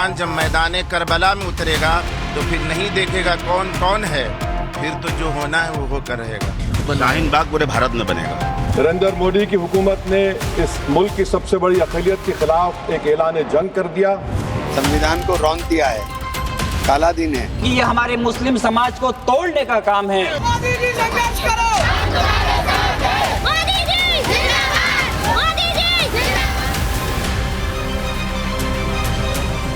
मुसलमान जब मैदान करबला में उतरेगा तो फिर नहीं देखेगा कौन कौन है, फिर तो जो होना है वो होकर रहेगा। शाहीन बाग पूरे भारत में बनेगा। नरेंद्र मोदी की हुकूमत ने इस मुल्क की सबसे बड़ी अक़लियत के खिलाफ एक ऐलान जंग कर दिया। संविधान को रौंद दिया है, काला दिन है। ये हमारे मुस्लिम समाज को तोड़ने का काम है। मोदी जी संघर्ष करो। मोदी जी जिंदाबाद। मोदी जी जिंदाबाद।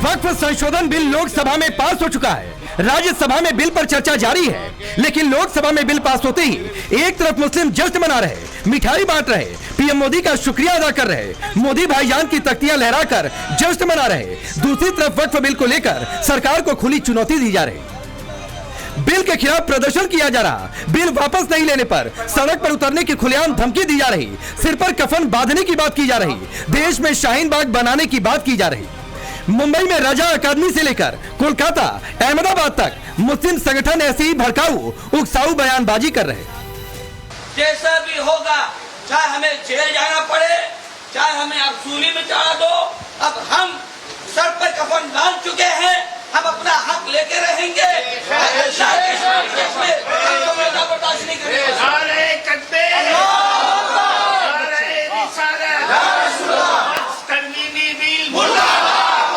वक्फ संशोधन बिल लोकसभा में पास हो चुका है। राज्यसभा में बिल पर चर्चा जारी है, लेकिन लोकसभा में बिल पास होते ही एक तरफ मुस्लिम जश्न मना रहे, मिठाई बांट रहे, पीएम मोदी का शुक्रिया अदा कर रहे, मोदी भाईजान की तख्तियां लहराकर जश्न मना रहे। दूसरी तरफ वक्फ बिल को लेकर सरकार को खुली चुनौती दी जा रही। बिल के खिलाफ प्रदर्शन किया जा रहा, बिल वापस नहीं लेने पर सड़क पर उतरने की खुलेआम धमकी दी जा रही, सिर पर कफन बांधने की बात की जा रही, देश में शाहीन बाग बनाने की बात की जा रही। मुंबई में रजा अकादमी से लेकर कोलकाता, अहमदाबाद तक मुस्लिम संगठन ऐसे ही भड़काऊ उकसाऊ बयानबाजी कर रहे। जैसा भी होगा, चाहे हमें जेल जाना पड़े, चाहे हमें अब सूली में चढ़ा दो, अब हम सर पर कफन बांध चुके हैं, हम अपना हक लेके रहेंगे। बर्दाश्त नहीं करेंगे।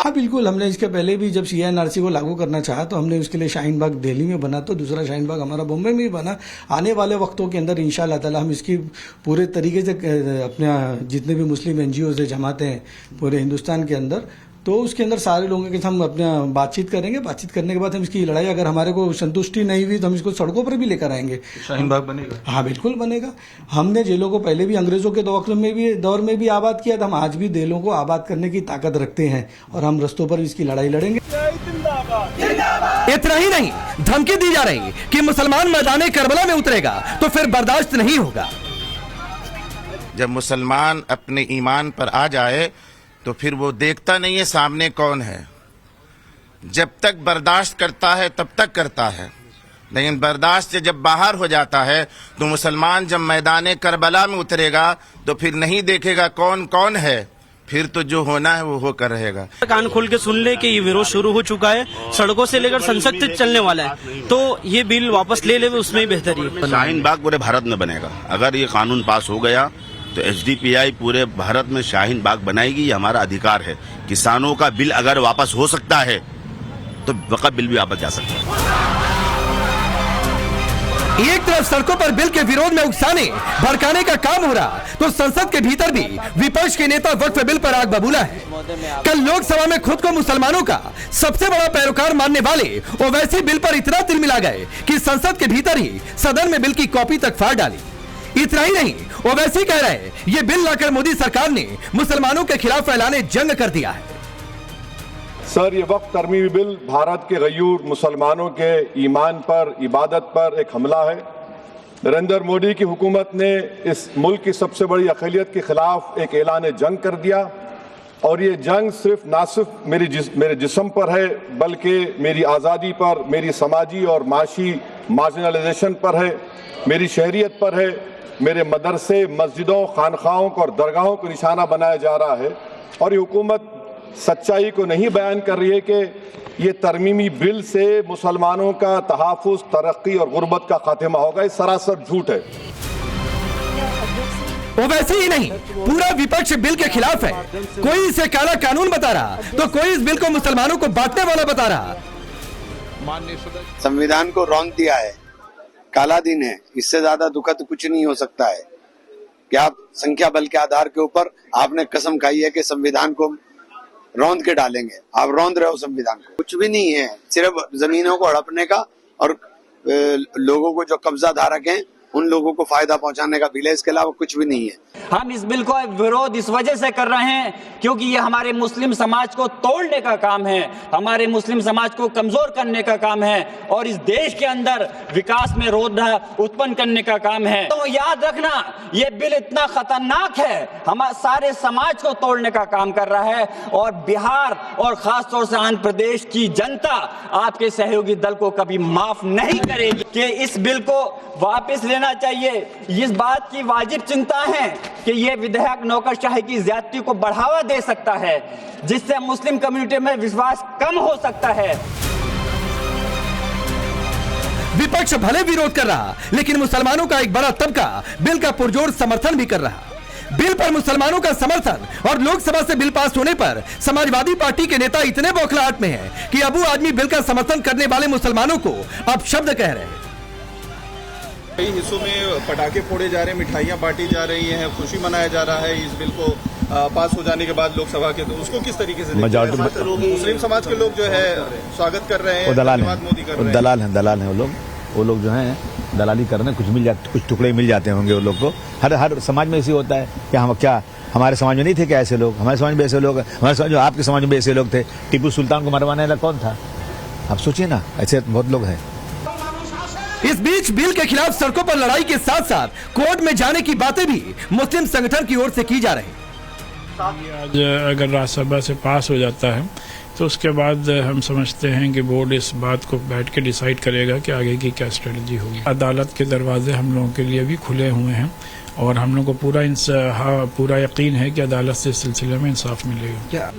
हाँ बिल्कुल, हमने इसके पहले भी जब CNRC को लागू करना चाहा तो हमने उसके लिए शाहीन बाग दिल्ली में बना, तो दूसरा शाहीन बाग हमारा बॉम्बे में भी बना। आने वाले वक्तों के अंदर इंशाअल्लाह ताला हम इसकी पूरे तरीके से अपने जितने भी मुस्लिम NGOs है, जमातें हैं पूरे हिंदुस्तान के अंदर, तो उसके अंदर सारे लोगों के साथ हम अपना बातचीत करेंगे। बातचीत करने के बाद हम इसकी लड़ाई, अगर हमारे को संतुष्टि नहीं हुई तो हम इसको सड़कों पर भी लेकर आएंगे। शाहीन बाग बनेगा? हाँ बिल्कुल बनेगा। हमने जेलों को पहले भी अंग्रेजों के दौर में भी आबाद किया था, हम आज भी जेलों को आबाद करने की ताकत रखते हैं और हम रस्तों पर इसकी लड़ाई लड़ेंगे। इतना ही नहीं, धमकी दी जा रही कि मुसलमान मैदान करबला में उतरेगा तो फिर बर्दाश्त नहीं होगा। जब मुसलमान अपने ईमान पर आ जाए तो फिर वो देखता नहीं है सामने कौन है। जब तक बर्दाश्त करता है तब तक करता है, लेकिन बर्दाश्त से जब बाहर हो जाता है तो मुसलमान जब मैदान करबला में उतरेगा तो फिर नहीं देखेगा कौन कौन है, फिर तो जो होना है वो होकर रहेगा। कान खोल के सुन ले कि ये विरोध शुरू हो चुका है, सड़कों से लेकर संसद तक चलने वाला है, तो ये बिल वापस ले उसमें ही बेहतरी है। शाहीन बाग पूरे भारत में बनेगा। अगर ये कानून पास हो गया तो SDPI पूरे भारत में शाहीन बाग बनाएगी। ये हमारा अधिकार है। किसानों का बिल अगर वापस हो सकता है तो वक्फ बिल भी वापस जा सकता है। एक तरफ सड़कों पर बिल के विरोध में उकसाने भड़काने का काम हो रहा, तो संसद के भीतर भी विपक्ष के नेता वक्फ बिल पर आग बबूला है। कल लोकसभा में खुद को मुसलमानों का सबसे बड़ा पैरोकार मानने वाले ओवैसी बिल पर इतना तिलमिला गए कि संसद के भीतर ही सदन में बिल की कॉपी तक फाड़ डाली। इतना ही नहीं, ओवैसी कह रहे ये बिल लाकर मोदी सरकार ने मुसलमानों के खिलाफ फैलाने जंग कर दिया है। सर, ये वक्फ तरमीमी बिल भारत के गयूर मुसलमानों के ईमान पर, इबादत पर एक हमला है। नरेंद्र मोदी की हुकूमत ने इस मुल्क की सबसे बड़ी अक़लियत के खिलाफ एक ऐलान जंग कर दिया, और ये जंग ना सिर्फ मेरे जिस्म पर है, बल्कि मेरी आज़ादी पर, मेरी समाजी और माशी मार्जिनलाइजेशन पर है, मेरी शहरियत पर है, मेरे मदरसे, मस्जिदों, खानखाहों और दरगाहों को निशाना बनाया जा रहा है। और ये हुकूमत सच्चाई को नहीं बयान कर रही है कि ये तरमीमी बिल से मुसलमानों का तहफ़्फ़ुज़, तरक्की और गुर्बत का खात्मा होगा। ये सरासर झूठ है। वो वैसे ही नहीं, पूरा विपक्ष बिल के खिलाफ है। कोई इसे काला कानून बता रहा तो कोई इस बिल को मुसलमानों को बांटने वाला बता रहा। संविधान को रौंद दिया है, काला दिन है। इससे ज्यादा दुखद कुछ नहीं हो सकता है कि आप संख्या बल के आधार के ऊपर आपने कसम खाई है कि संविधान को रौंद के डालेंगे। आप रौंद रहे हो संविधान को। कुछ भी नहीं है, सिर्फ जमीनों को हड़पने का और लोगों को जो कब्जा धारक हैं उन लोगों को फायदा पहुंचाने का बिल है, इसके अलावा कुछ भी नहीं है। हम इस बिल को विरोध इस वजह से कर रहे हैं क्योंकि ये हमारे मुस्लिम समाज को तोड़ने का काम है, हमारे मुस्लिम समाज को कमजोर करने का काम है और इस देश के अंदर विकास में रोधा उत्पन्न करने का काम है। तो याद रखना, ये बिल इतना खतरनाक है, हमारे सारे समाज को तोड़ने का काम कर रहा है और बिहार और खासतौर से आंध्र प्रदेश की जनता आपके सहयोगी दल को कभी माफ नहीं करेगी। कि इस बिल को वापस लेना चाहिए। इस बात की वाजिब चिंता है कि यह विधेयक नौकरशाही की ज्यादती को बढ़ावा दे सकता है, जिससे मुस्लिम कम्युनिटी में विश्वास कम हो सकता है। विपक्ष भले विरोध कर रहा, लेकिन मुसलमानों का एक बड़ा तबका बिल का पुरजोर समर्थन भी कर रहा। बिल पर मुसलमानों का समर्थन और लोकसभा से बिल पास होने पर समाजवादी पार्टी के नेता इतने बौखलाहट में हैं कि अबू आदमी बिल का समर्थन करने वाले मुसलमानों को अब शब्द कह रहे हैं। कई हिस्सों में पटाखे फोड़े जा रहे हैं, मिठाइयां बांटी जा रही हैं, खुशी मनाया जा रहा है इस बिल को पास हो जाने के बाद लोकसभा के। तो उसको किस तरीके से मुस्लिम समाज के लोग जो है स्वागत कर रहे हैं, मोदी कर रहे हैं। दलाल हैं वो लोग जो हैं दलाली कर रहे हैं। कुछ मिल जाते, कुछ टुकड़े मिल जाते होंगे वो लोग को। हर समाज में ऐसे होता है कि हम क्या हमारे समाज में नहीं थे क्या ऐसे लोग? हमारे समाज में ऐसे लोग, हमारे समाज में आपके समाज में ऐसे लोग थे। टीपू सुल्तान को मरवाने वाला कौन था? आप सोचिए ना, ऐसे बहुत लोग हैं। इस बीच बिल के खिलाफ सड़कों पर लड़ाई के साथ साथ कोर्ट में जाने की बातें भी मुस्लिम संगठन की ओर से की जा रही। आज अगर राज्यसभा से पास हो जाता है तो उसके बाद हम समझते हैं कि बोर्ड इस बात को बैठ के डिसाइड करेगा कि आगे की क्या स्ट्रेटजी होगी। अदालत के दरवाजे हम लोगों के लिए भी खुले हुए हैं और हम लोग को पूरा यकीन है कि अदालत से इस सिलसिले में इंसाफ मिलेगा।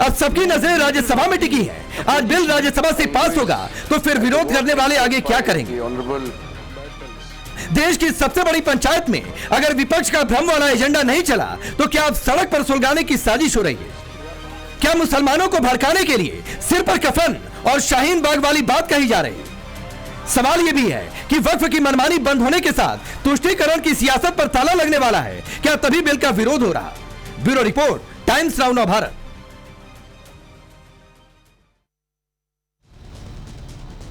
अब सबकी नजरें राज्यसभा में टिकी है। आज बिल राज्यसभा से पास होगा तो फिर विरोध करने वाले आगे क्या करेंगे? देश की सबसे बड़ी पंचायत में अगर विपक्ष का भ्रम वाला एजेंडा नहीं चला तो क्या अब सड़क पर सुलगाने की साजिश हो रही है? क्या मुसलमानों को भड़काने के लिए सिर पर कफन और शाहीन बाग वाली बात कही जा रही है? सवाल यह भी है कि वक्फ की मनमानी बंद होने के साथ तुष्टीकरण की सियासत पर ताला लगने वाला है क्या? तभी बिल का विरोध हो रहा। ब्यूरो रिपोर्ट, टाइम्स नाउ नव भारत।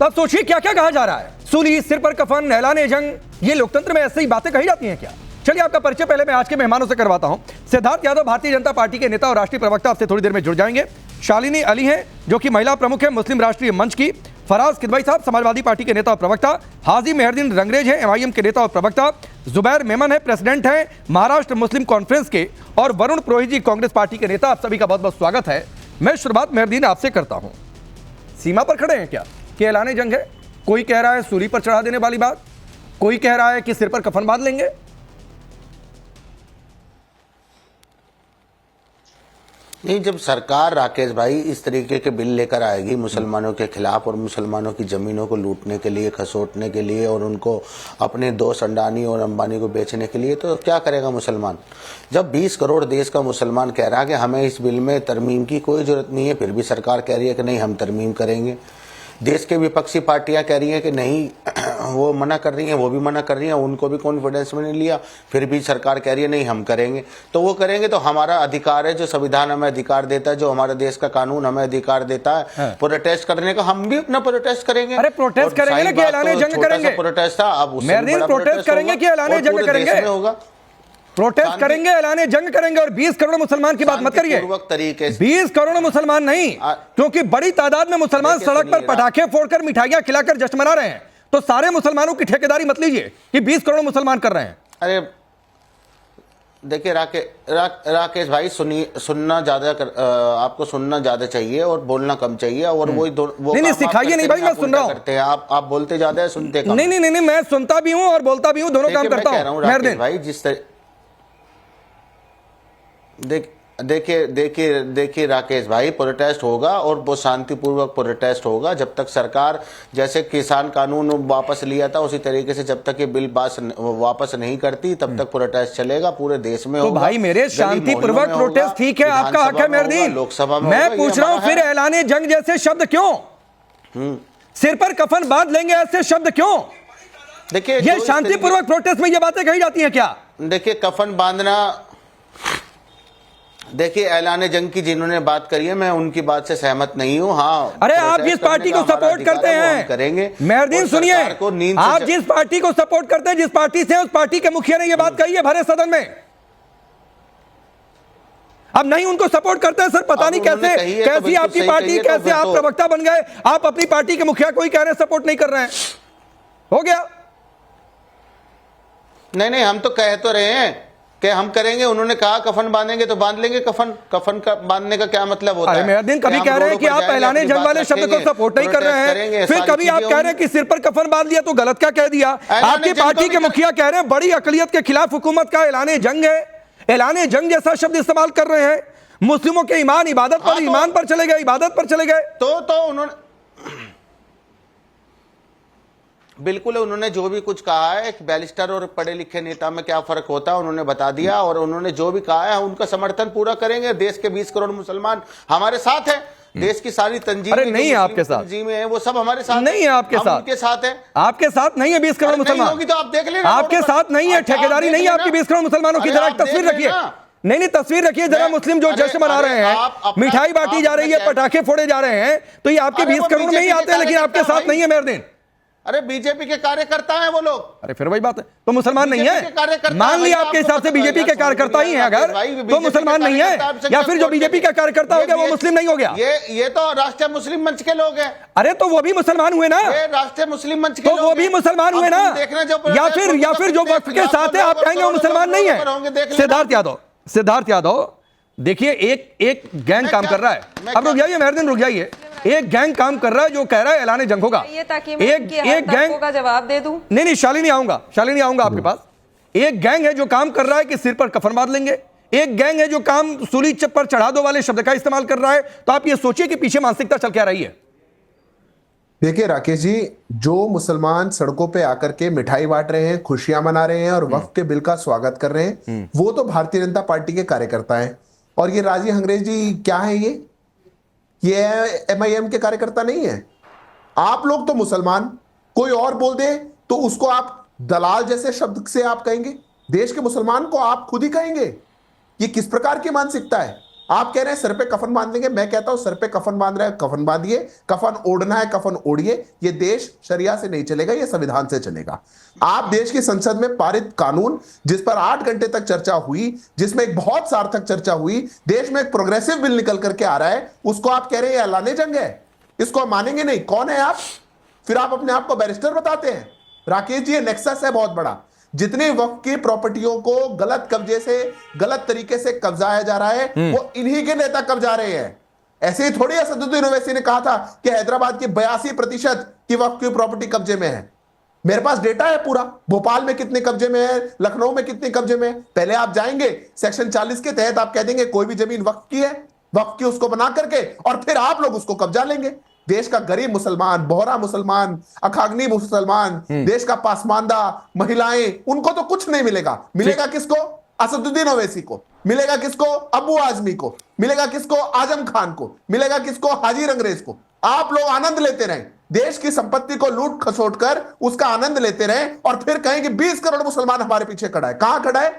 तब सोचिए क्या क्या कहा जा रहा है। सूली, सिर पर कफन, ऐलान जंग, ये लोकतंत्र में ऐसे ही बातें कही जाती हैं क्या? चलिए आपका परिचय पहले मैं आज के मेहमानों से करवाता हूं। सिद्धार्थ यादव भारतीय जनता पार्टी के नेता और राष्ट्रीय प्रवक्ता आपसे थोड़ी देर में जुड़ जाएंगे। शालिनी अली हैं जो कि महिला प्रमुख है मुस्लिम राष्ट्रीय मंच की। फराज किदवई साहब समाजवादी पार्टी के नेता और प्रवक्ता। हाजी मेहरदीन रंगरेज है एमआईएम के नेता और प्रवक्ता। जुबैर मेमन है प्रेसिडेंट है महाराष्ट्र मुस्लिम कॉन्फ्रेंस के। और वरुण पुरोहित जी कांग्रेस पार्टी के नेता। आप सभी का बहुत बहुत स्वागत है। मैं शुरुआत मेहरदीन आपसे करता हूं। सीमा पर खड़े हैं क्या कि ऐलान जंग है? कोई कह रहा है सूली पर चढ़ा देने वाली बात, कोई कह रहा है कि सिर पर कफन बांध लेंगे। नहीं, जब सरकार राकेश भाई इस तरीके के बिल लेकर आएगी मुसलमानों के खिलाफ और मुसलमानों की जमीनों को लूटने के लिए, खसोटने के लिए और उनको अपने दोस्त अंडानी और अंबानी को बेचने के लिए, तो क्या करेगा मुसलमान? जब 20 करोड़ देश का मुसलमान कह रहा है कि हमें इस बिल में तरमीम की कोई जरूरत नहीं है, फिर भी सरकार कह रही है कि नहीं हम तरमीम करेंगे। देश के विपक्षी पार्टियां कह रही हैं कि नहीं, वो मना कर रही हैं, वो भी मना कर रही हैं, उनको भी कॉन्फिडेंस में नहीं लिया, फिर भी सरकार कह रही है नहीं हम करेंगे। तो वो करेंगे तो हमारा अधिकार है, जो संविधान हमें अधिकार देता है, जो हमारे देश का कानून हमें अधिकार देता है प्रोटेस्ट करने का, हम भी अपना प्रोटेस्ट करेंगे। अरे प्रोटेस्ट करेंगे ना कि ऐलान जंग करेंगे? प्रोटेस्ट था, अब प्रोटेस्ट करेंगे कि ऐलान जंग करेंगे? होगा प्रोटेस्ट करेंगे, ऐलान जंग करेंगे। और 20 करोड़ मुसलमान की बात मत करिए, 20 करोड़ मुसलमान नहीं, क्योंकि बड़ी तादाद में मुसलमान सड़क पर पटाखे फोड़कर मिठाइयां खिलाकर जश्न मना रहे हैं। तो सारे मुसलमानों की ठेकेदारी मत लीजिए कि 20 करोड़ मुसलमान कर रहे हैं। अरे देखिए राकेश भाई, सुनना ज्यादा आपको सुनना ज्यादा चाहिए और बोलना कम चाहिए। और वो नहीं सिखाइए नहीं भाई, मैं सुन रहा हूँ। करते हैं आप बोलते ज्यादा है, सुनते कम। नहीं, मैं सुनता भी हूँ और बोलता भी हूँ, दोनों काम करता हूँ राकेश भाई। जिस तरह देखिए राकेश भाई, प्रोटेस्ट होगा और वो शांतिपूर्वक प्रोटेस्ट होगा। जब तक सरकार जैसे किसान कानून वापस लिया था उसी तरीके से जब तक ये बिल वापस नहीं करती तब तक प्रोटेस्ट चलेगा, पूरे देश में तो भाई मेरे शांतिपूर्वक प्रोटेस्ट ठीक है, आपका हक है मेहरदीन। लोकसभा में मैं पूछ रहा हूँ फिर ऐलान जंग जैसे शब्द क्यों? सिर पर कफन बांध लेंगे ऐसे शब्द क्यों? देखिए ये शांतिपूर्वक प्रोटेस्ट में ये बातें कही जाती है क्या? देखिए कफन बांधना, देखिए ऐलान जंग की जिन्होंने बात करी है मैं उनकी बात से सहमत नहीं हूँ। हाँ, अरे आप जिस पार्टी को सपोर्ट करते हैं करेंगे। मेहरदीन सुनिए, आप जिस पार्टी को सपोर्ट करते हैं, जिस पार्टी से, उस पार्टी के मुखिया ने यह बात कही है भरे सदन में। अब नहीं उनको सपोर्ट करते हैं सर, पता नहीं कैसी आपकी पार्टी, कैसे आप प्रवक्ता बन गए, आप अपनी पार्टी के मुखिया को ही कह रहे हैं सपोर्ट नहीं कर रहे हैं। हो गया? नहीं हम तो कह तो रहे हैं, कि हम करेंगे। उन्होंने कहा कफन बांधेंगे तो बांध लेंगे कफन। कफन का बांधने का क्या मतलब होता है? मेहरदीन कभी कह रहे हैं कि आप ऐलाने जंग वाले शब्द को सपोर्ट नहीं कर रहे हैं, फिर कभी आप कह रहे हैं कि सिर पर कफन बांध लिया तो गलत क्या कह दिया। आपकी पार्टी के मुखिया कह रहे हैं बड़ी अकलियत के खिलाफ हुकूमत का ऐलाने जंग है, ऐलाने जंग जैसा शब्द इस्तेमाल कर रहे हैं। मुस्लिमों के ईमान इबादत पर, ईमान पर चले गए, इबादत पर चले गए। तो उन्होंने बिल्कुल, उन्होंने जो भी कुछ कहा है, एक बैरिस्टर और पढ़े लिखे नेता में क्या फर्क होता है उन्होंने बता दिया, और उन्होंने जो भी कहा है उनका समर्थन पूरा करेंगे। देश के 20 करोड़ मुसलमान हमारे साथ हैं, देश की सारी तंजीमें, अरे नहीं है आपके साथ, तंजीमें हैं वो सब हमारे साथ नहीं है आपके साथ, उनके साथ है। आपके साथ नहीं है 20 करोड़ मुसलमान, होगी तो आप देख लेना, आपके साथ नहीं है, ठेकेदारी नहीं है आपकी 20 करोड़ मुसलमानों की। जरा एक तस्वीर रखिए, नहीं तस्वीर रखिए जरा, मुस्लिम जो जश्न मना रहे हैं, मिठाई बांटी जा रही है, पटाखे फोड़े जा रहे हैं, तो ये आपके 20 करोड़ में ही आते हैं, लेकिन आपके साथ नहीं है मेहरदीन। अरे बीजेपी के कार्यकर्ता हैं वो लोग। अरे फिर वही बात है, तो मुसलमान नहीं है? मान लिया आपके हिसाब से बीजेपी के कार्यकर्ता ही हैं अगर, तो मुसलमान नहीं है, या फिर जो बीजेपी का कार्यकर्ता हो गया वो मुस्लिम नहीं हो गया? ये तो राष्ट्रीय मुस्लिम मंच के लोग हैं। अरे तो वो भी मुसलमान हुए ना, ये राष्ट्रीय मुस्लिम मंच के तो वो भी मुसलमान हुए ना, या फिर जो वक्त के साथ है आप कहेंगे वो मुसलमान नहीं है? सिद्धार्थ यादव देखिए, एक गैंग काम कर रहा है। अब रुक जाइए मेहरदीन, रुक जाइए। एक गैंग काम कर रहा है जो कह रहा है ऐलान जंग होगा। एक गैंग का जवाब दे दूं? नहीं शालिनी आऊंगा, शालिनी आऊंगा आपके पास। एक गैंग है जो काम कर रहा है कि सिर पर कफन बांध लेंगे, एक गैंग है जो काम सूली पर चढ़ा दो वाले शब्द का इस्तेमाल कर रहा है। तो आप ये सोचिए कि पीछे मानसिकता चल क्या रही है। देखिए राकेश जी, जो मुसलमान सड़कों पे आकर के मिठाई बांट रहे हैं, खुशियां मना रहे हैं और वक्फ के बिल का स्वागत कर रहे हैं, वो तो भारतीय जनता पार्टी के कार्यकर्ता हैं। और ये राजी अंग्रेजी क्या है, ये MIM के कार्यकर्ता नहीं है। आप लोग तो मुसलमान, कोई और बोल दे तो उसको आप दलाल जैसे शब्द से आप कहेंगे, देश के मुसलमान को आप खुद ही कहेंगे। ये किस प्रकार की मानसिकता है? आप कह रहे हैं सर पे कफन बांध देंगे, मैं कहता हूं सर पे कफन बांध रहे हैं, कफन बांधिए, कफन ओढ़ना है कफन ओढ़िए। ये देश शरिया से नहीं चलेगा, ये संविधान से चलेगा। आप देश की संसद में पारित कानून जिस पर 8 घंटे तक चर्चा हुई, जिसमें एक बहुत सार्थक चर्चा हुई, देश में एक प्रोग्रेसिव बिल निकल करके आ रहा है, उसको आप कह रहे हैं ऐलाने जंग है, इसको हम मानेंगे नहीं। कौन है आप? फिर आप अपने आप को बैरिस्टर बताते हैं। राकेश जी, ये नेक्सस है बहुत बड़ा। जितनी वक्फ की प्रॉपर्टियों को गलत कब्जे से, गलत तरीके से कब्जाया जा रहा है, वो इन्हीं के नेता कब्जा रहे हैं। ऐसे ही थोड़ी असदुद्दीन ओवैसी ने कहा था कि हैदराबाद की 82% की वक्फ की प्रॉपर्टी कब्जे में है। मेरे पास डेटा है पूरा, भोपाल में कितने कब्जे में है, लखनऊ में कितने कब्जे में है। पहले आप जाएंगे सेक्शन 40 के तहत, आप कह देंगे कोई भी जमीन वक्फ की है, वक्फ की उसको बना करके, और फिर आप लोग उसको कब्जा लेंगे। देश का गरीब मुसलमान, बोहरा मुसलमान, अखाग्नी मुसलमान, देश का पासमानदा, महिलाएं, उनको तो कुछ नहीं मिलेगा। मिलेगा किसको? असदुद्दीन ओवैसी को। मिलेगा किसको? अबू आजमी को। मिलेगा किसको? आजम खान को। मिलेगा किसको? हाजी रंगरेज को। आप लोग आनंद लेते रहें, देश की संपत्ति को लूट खसोट कर उसका आनंद लेते रहें, और फिर कहें कि 20 करोड़ मुसलमान हमारे पीछे खड़ा है। कहां खड़ा है?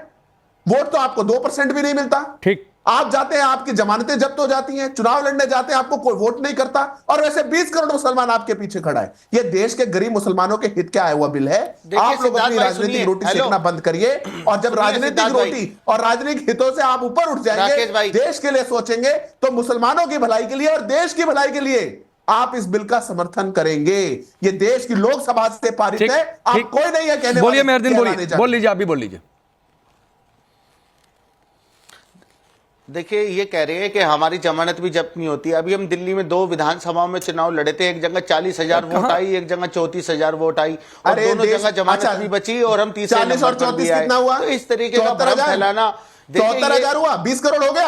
वोट तो आपको 2% भी नहीं मिलता। ठीक, आप जाते हैं, आपकी जमानतें जब्त हो जाती हैं, चुनाव लड़ने जाते हैं, आपको कोई वोट नहीं करता, और वैसे 20 करोड़ मुसलमान आपके पीछे खड़ा है। ये देश के गरीब मुसलमानों के हित का आया हुआ बिल है। आप लोग अपनी राजनीतिक रोटी सेकना बंद करिए, और जब राजनीतिक रोटी और राजनीतिक हितों से आप ऊपर उठ जाएंगे, देश के लिए सोचेंगे, तो मुसलमानों की भलाई के लिए और देश की भलाई के लिए आप इस बिल का समर्थन करेंगे। ये देश की लोकसभा से पारित है, आप कोई नहीं है कहने। बोलिए मेहरदीन, बोल लीजिए, आप भी बोल लीजिए। देखिए, ये कह रहे हैं कि हमारी जमानत भी जब्त नहीं होती। अभी हम दिल्ली में 2 विधानसभाओं में चुनाव लड़े थे, एक जगह 40,000 वोट आई, एक जगह 34,000 वोट आई, और दोनों जगह जमानत भी बची, और हम 30 और 34 कितना हुआ? तो इस तरीके का भ्रम फैलाना। 74,000 हुआ, 20 करोड़ हो गया।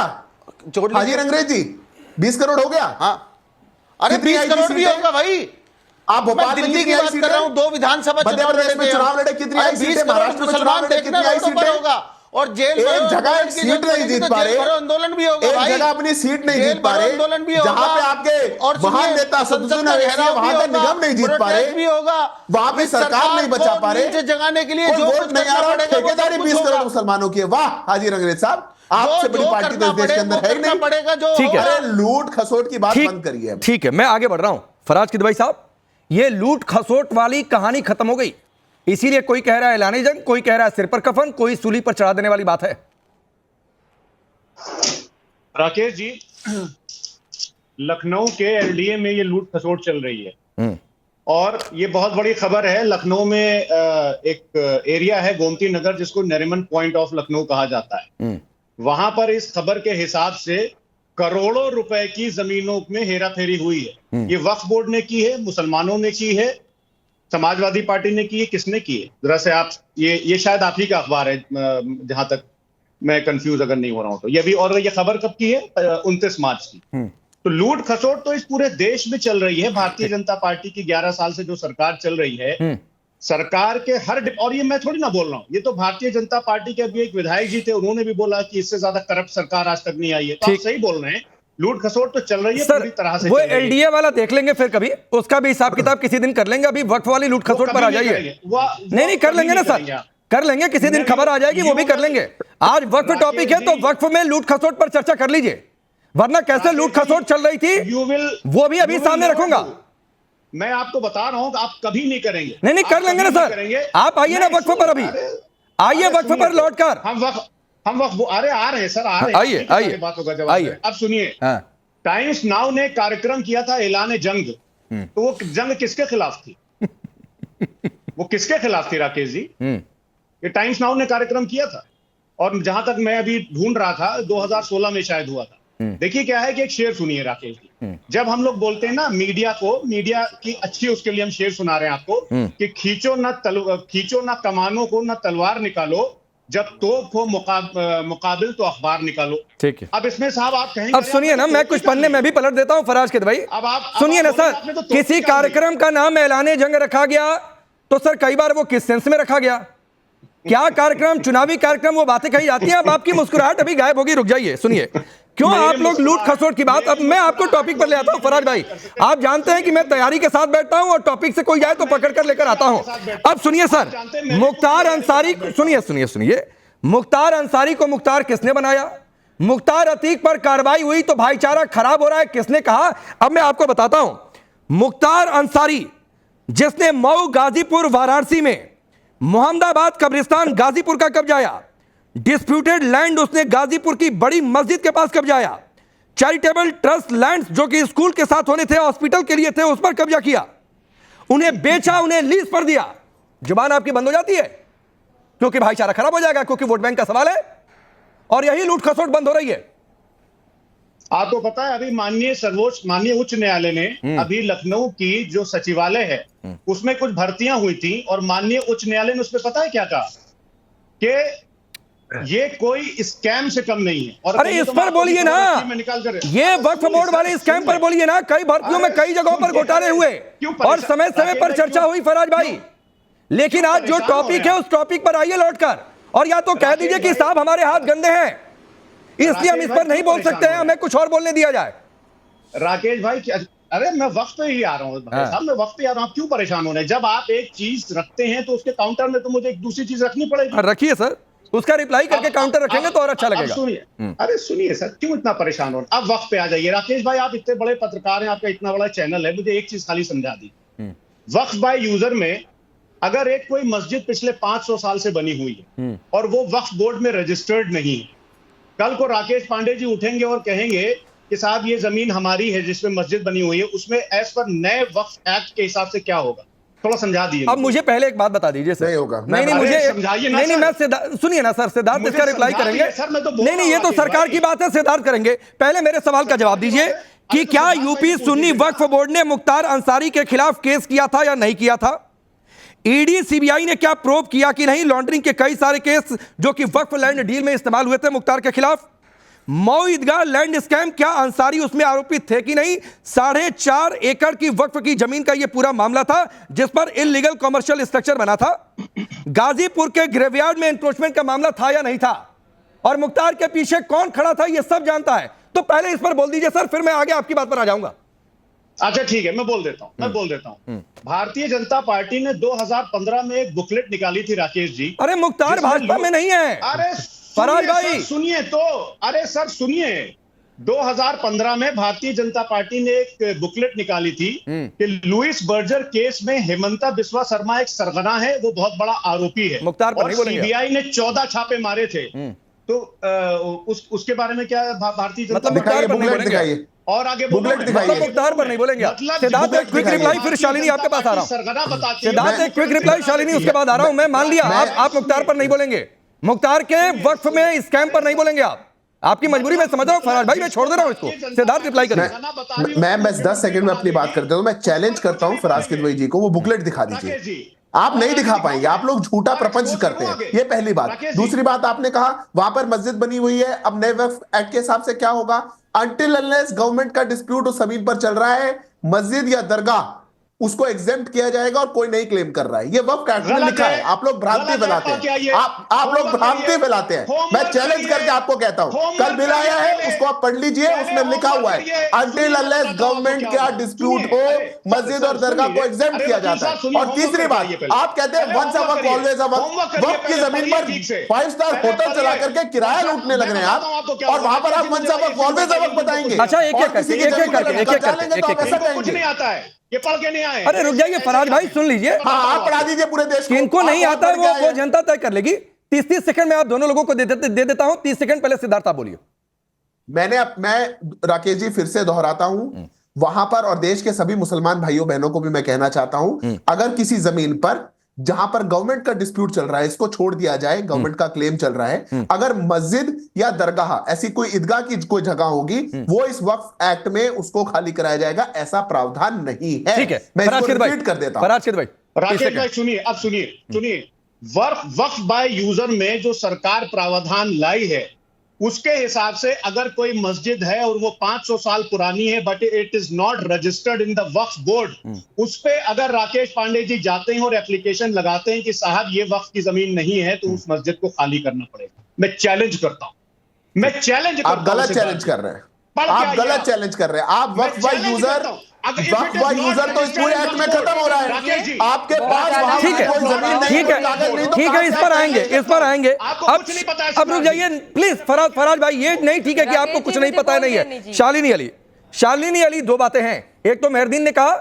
हाजी रंगरेज जी, 20 करोड़ हो गया। हाँ, अरे 20 करोड़ भी होगा भाई। आप भोपाल दिल्ली की बात कर रहा हूँ, 2 विधानसभा चुनाव लड़े, कितनी आई सीटें? महाराष्ट्र में चुनाव लड़े, कितनी आई सीटें? होगा, और जेल एक जगह एक सीट नहीं जीत पा रहे, आंदोलन भी होगा, एक जगह अपनी सीट नहीं जीत पा रहे, आंदोलन भी होगा, जहाँ पे आपके महान नेता असदुद्दीन ओवैसी वहां का निगम नहीं जीत पा रहे, भी होगा, वहां पे सरकार नहीं बचा पा रहे, जगाने के लिए जो वोट नहीं आ रहा, ठेकेदारी 20 करोड़ मुसलमानों की है। वाह हाजी रंगरेज साहब, आपसे बड़ी पार्टी तो देश के अंदर है नहीं। पड़ेगा जो, ठीक है, लूट खसोट की बात बंद करिए। ठीक है, मैं आगे बढ़ रहा हूं। फराज किदवई साहब, ये लूट खसोट वाली कहानी खत्म हो गई, इसीलिए कोई कह रहा है ऐलाने जंग, कोई कह रहा है सिर पर कफन, कोई सूली पर चढ़ा देने वाली बात है। राकेश जी, लखनऊ के LDA में ये लूट खसोट चल रही है। और ये बहुत बड़ी खबर है। लखनऊ में एक एरिया है गोमती नगर जिसको नरीमन पॉइंट ऑफ लखनऊ कहा जाता है। वहां पर इस खबर के हिसाब से करोड़ों रुपए की जमीनों में हेराफेरी हुई है। ये वक्फ बोर्ड ने की है, मुसलमानों ने की है, समाजवादी पार्टी ने की है, किसने की है? जरा से आप ये शायद आप ही का अखबार है, जहां तक मैं कंफ्यूज अगर नहीं हो रहा हूं तो। ये भी, और ये खबर कब की है? 29 मार्च की। तो लूट खसोट तो इस पूरे देश में चल रही है। भारतीय जनता पार्टी की 11 साल से जो सरकार चल रही है, सरकार के और ये मैं थोड़ी ना बोल रहा हूं, ये तो भारतीय जनता पार्टी के अभी एक विधायक जी थे, उन्होंने भी बोला कि इससे ज्यादा करप्ट सरकार आज तक नहीं आई है। तो आप सही बोल रहे हैं, लूट खसोट तो चल रही है पूरी तरह से। वो एलडीए वाला देख लेंगे फिर कभी, उसका भी हिसाब किताब किसी दिन कर लेंगे। अभी वक्फ वाली लूट खसोट पर आ जाइए। नहीं कर लेंगे ना सर, कर लेंगे, किसी दिन खबर आ जाएगी, वो भी कर लेंगे। आज वक्फ टॉपिक है तो वक्फ में लूट खसोट पर चर्चा कर लीजिए, वरना कैसे लूट खसोट चल रही थी वो भी अभी सामने रखूंगा। मैं आपको बता रहा हूं कि आप कभी नहीं करेंगे। नहीं कर लेंगे ना सर, आप आइए ना वक्फ पर, अभी आइए वक्फ पर लौट कर। हम वक्फ अरे आ रहे हैं सर, आ रहे हैं, आइए बात होगा जवाब। आइए अब सुनिए, टाइम्स नाउ ने कार्यक्रम किया था ऐलान जंग। तो वो जंग किसके खिलाफ थी? वो किसके खिलाफ थी राकेश जी? ये टाइम्स नाउ ने कार्यक्रम किया था, और जहां तक मैं अभी ढूंढ रहा था 2016 में शायद हुआ था। देखिए क्या है कि एक शेर सुनिए राकेश जी, जब हम लोग बोलते हैं ना मीडिया की अच्छी, उसके लिए हम शेर सुना रहे हैं आपको कि खींचो ना कमानों को, ना तलवार निकालो, जब तोप हो मुकाबिल तो अखबार निकालो। ठीक है, अब इसमें साहब आप कहेंगे, अब सुनिए ना, मैं कुछ पन्ने मैं भी पलट देता हूं फराज के भाई। अब आप सुनिए ना सर, किसी कार्यक्रम का नाम ऐलान जंग रखा गया तो सर कई बार वो किस सेंस में रखा गया? क्या कार्यक्रम, चुनावी कार्यक्रम, वो बातें कही जाती हैं। अब आपकी मुस्कुराहट अभी गायब होगी, रुक जाइए। सुनिए, क्यों आप लोग लूट खसोट की बात, अब मैं आपको टॉपिक पर ले आता हूं फराज भाई। आप जानते हैं कि मैं तैयारी के साथ बैठता हूं और टॉपिक से कोई जाए तो पकड़ कर लेकर आता हूं। अब सुनिए सर, मुख्तार अंसारी, सुनिए, मुख्तार अंसारी को मुख्तार किसने बनाया? मुख्तार अतीक पर कार्रवाई हुई तो भाईचारा खराब हो रहा है, किसने कहा? अब मैं आपको बताता हूं, मुख्तार अंसारी जिसने मऊ, गाजीपुर, वाराणसी में मोहम्मदाबाद कब्रिस्तान गाजीपुर का कब्जाया, डिस्प्यूटेड लैंड उसने गाजीपुर की बड़ी मस्जिद के पास कब्जाया, चैरिटेबल ट्रस्ट लैंड्स जो कि स्कूल के साथ होने थे, हॉस्पिटल के लिए थे, उस पर कब्जा किया, उन्हें बेचा, उन्हें लीज पर दिया। जुबान आपकी बंद हो जाती है क्योंकि भाईचारा खराब हो जाएगा, क्योंकि वोट बैंक का सवाल है, और यही लूट खसोट बंद हो रही है। आपको पता है अभी माननीय उच्च न्यायालय ने अभी लखनऊ की जो सचिवालय है उसमें कुछ भर्तियां हुई थी, और माननीय उच्च न्यायालय ने उसमें पता है क्या कहा कि ये कोई स्कैम से कम नहीं है। और अरे इस पर बोलिए ना, ये वक्फ बोर्ड वाले स्कैम पर बोलिए ना। कई भर्तियों में कई जगहों पर घोटाले हुए और समय समय पर चर्चा हुई फराज भाई, लेकिन आज जो टॉपिक है उस टॉपिक पर आइए लौटकर, और या तो कह दीजिए कि साहब हमारे हाथ गंदे हैं इसलिए हम इस पर नहीं बोल सकते हैं, हमें कुछ और बोलने दिया जाए। राकेश भाई, अरे मैं वक्त पे ही आ रहा हूँ साहब, मैं वक्त पे आ रहा हूँ, आप क्यों परेशान हो रहे हैं? जब आप एक चीज रखते हैं तो उसके काउंटर में तो मुझे एक दूसरी चीज रखनी पड़ेगी। रखिए सर, उसका रिप्लाई करके काउंटर रखेंगे तो और अच्छा लगेगा। सुनिए, अरे सुनिए सर, क्यों इतना परेशान हो रहे हैं? आप वक्त पे आ जाइए। राकेश भाई, आप इतने बड़े पत्रकार हैं, आपका इतना बड़ा चैनल है, मुझे एक चीज खाली समझा दी। वक्फ बाय यूजर में अगर एक कोई मस्जिद पिछले 500 साल से बनी हुई है और वो वक्फ बोर्ड में रजिस्टर्ड नहीं है, कल को राकेश पांडे जी उठेंगे और कहेंगे कि साहब ये जमीन हमारी है जिसमें मस्जिद बनी हुई है, उसमें एज पर नए वक्फ एक्ट के हिसाब से क्या होगा? थोड़ा समझा दीजिए। अब मुझे पहले एक बात बता दीजिए सर। नहीं होगा, नहीं मुझे समझाइए ना। नहीं मैं सुनिए ना सर, सिद्धार्थ इसका रिप्लाई करेंगे। नहीं ये तो सरकार की बात है, सिद्धार्थ करेंगे। पहले मेरे सवाल का जवाब दीजिए कि क्या यूपी सुन्नी वक्फ बोर्ड ने मुख्तार अंसारी के खिलाफ केस किया था या नहीं किया था? ईडी सीबीआई ने क्या प्रोब किया कि नहीं लॉन्ड्रिंग के कई सारे केस जो कि वक्फ लैंड डील में इस्तेमाल हुए थे मुख्तार के खिलाफ? मऊ ईदगाह लैंड स्कैम, क्या अंसारी उसमें आरोपित थे कि नहीं? 4.5 एकड़ की वक्फ की जमीन का यह पूरा मामला था जिस पर इलीगल कमर्शियल स्ट्रक्चर बना था। गाजीपुर के ग्रेवयार्ड में एनक्रोचमेंट का मामला था या नहीं था, और मुख्तार के पीछे कौन खड़ा था यह सब जानता है। तो पहले इस पर बोल दीजिए सर, फिर मैं आगे आपकी बात पर आ जाऊंगा। अच्छा ठीक है, मैं बोल देता हूं। भारतीय जनता पार्टी ने 2015 में एक बुकलेट निकाली थी राकेश जी। अरे मुख्तार भाजपा में नहीं है। अरे फराज भाई सुनिए तो, अरे सर सुनिए, 2015 में भारतीय जनता पार्टी ने एक बुकलेट निकाली थी कि लुइस बर्जर केस में हेमंता बिस्वा शर्मा एक सरगना है, वो बहुत बड़ा आरोपी है, मुख्तार पर नहीं बोलेंगे। सीबीआई ने 14 छापे मारे थे। तो उसके बारे में क्या भारतीय जनता पार्टी और आगे बुकलेट दिखाइए। मुख्तार पर नहीं बोलेंगे आप। सिद्धार्थ एक क्विक रिप्लाई, फिर शालिनी आपके पास आ रहा हूं। सिद्धार्थ एक क्विक रिप्लाई, शालिनी उसके बाद आ रहा हूं मैं। मान लिया आप मुख्तार पर नहीं बोलेंगे, मुख्तार के वक्फ में स्कैम पर नहीं बोलेंगे आप, आपकी मजबूरी मैं समझ रहा हूं। फराज भाई मैं छोड़ दे रहा हूं इसको, सिद्धार्थ रिप्लाई करें। मैं बस 10 सेकंड में अपनी बात करता हूं। मैं चैलेंज करता हूं फराज किदवई जी को, वो बुकलेट दिखा दीजिए। आप नहीं दिखा पाएंगे, आप लोग झूठा प्रपंच करते हैं, ये पहली बात। दूसरी बात, आपने कहा वहां पर मस्जिद बनी हुई है, अब नए वक्फ एक्ट के हिसाब से क्या होगा? अनटिल अनलेस गवर्नमेंट का डिस्प्यूट उस जमीन पर चल रहा है, मस्जिद या दरगाह, उसको एग्जेम्प्ट किया जाएगा और कोई नहीं क्लेम कर रहा है। ये वक्फ एक्ट में लिखा है। आप लोग भ्रांति फैलाते हैं, आप लोग भ्रांति फैलाते हैं। मैं चैलेंज करके आपको कहता हूं, कल बिल आया है, उसको आप पढ़ लीजिए, उसमें लिखा हुआ है अनटिल अनलेस गवर्नमेंट का डिस्प्यूट हो, मस्जिद और दरगाह को एग्जेम्प्ट किया जाता है। और तीसरी बात, आप कहते हैं once a Waqf always a वक्फ। वक्फ की जमीन पर 5 स्टार होटल चला करके किराया लूटने लग रहे हैं आप, और वहां पर आप once a Waqf always a वक्फ बताएंगे। अच्छा, एक एक कुछ नहीं आता है, ये पढ़ के नहीं आए। अरे रुक जाइए फराज भाई, सुन लीजिए। हाँ, आप पढ़ा दीजिए पूरे देश को। इनको नहीं आता है वो जनता तय कर लेगी। 30 सेकंड में आप दोनों लोगों को दे देता हूं। 30 सेकंड पहले सिद्धार्थ आप बोलिए। मैं राकेश जी फिर से दोहराता हूं, वहां पर और देश के सभी मुसलमान भाइयों बहनों को भी मैं कहना चाहता हूं, अगर किसी जमीन पर जहां पर गवर्नमेंट का डिस्प्यूट चल रहा है, इसको छोड़ दिया जाए, गवर्नमेंट का क्लेम चल रहा है, अगर मस्जिद या दरगाह ऐसी कोई ईदगाह की कोई जगह होगी, वो इस वक्फ एक्ट में उसको खाली कराया जाएगा, ऐसा प्रावधान नहीं है। ठीक है, मैं इसको रिपीट कर देता हूं। राकेश भाई सुनिए, अब सुनिए वक्फ बाय यूजर में जो सरकार प्रावधान लाई है, उसके हिसाब से अगर कोई मस्जिद है और वो 500 साल पुरानी है, but it is not registered in the Waqf board, उस पे अगर राकेश पांडे जी जाते हैं और एप्लीकेशन लगाते हैं कि साहब ये वक्फ की जमीन नहीं है, तो उस मस्जिद को खाली करना पड़ेगा। मैं चैलेंज करता हूं, मैं चैलेंज करता हूं। आप गलत चैलेंज कर रहे हैं, आप गलत चैलेंज कर रहे हैं। आप वक्फ बाय यूजर तो इस पूरे एक्ट में खत्म हो रहा है। आपके पास ठीक है, ठीक है, इस पर आएंगे। अब रुक जाइए प्लीज फराज भाई, ये नहीं ठीक है कि आपको कुछ नहीं पता नहीं है। शालिनी अली, दो बातें हैं। एक तो मेहरदीन ने कहा